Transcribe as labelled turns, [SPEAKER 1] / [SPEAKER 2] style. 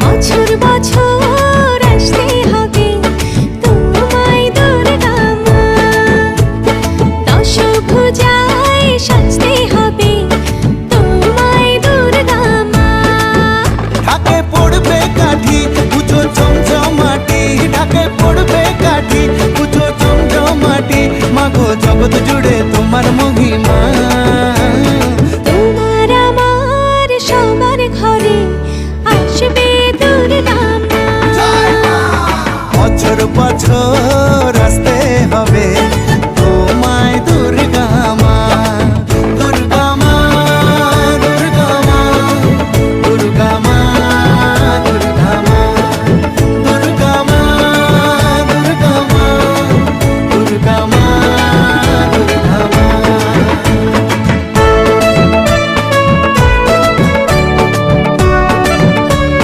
[SPEAKER 1] বছর বছর আসতে হবে তোমায় দুর্গা মা, দশভুজায় সাজতে হবে তোমায় দুর্গা মা।
[SPEAKER 2] ঢাকে পড়বে কাঠি পুজো চমচমাটি, ঢাকে পড়বে কাঠি পুজো চমচমাটি, মাগো জগৎ জুড়ে তোমার মহিমা।
[SPEAKER 1] তোমার আমার সবার ঘরে আসবে দুর্গা মা।
[SPEAKER 2] বছর বছর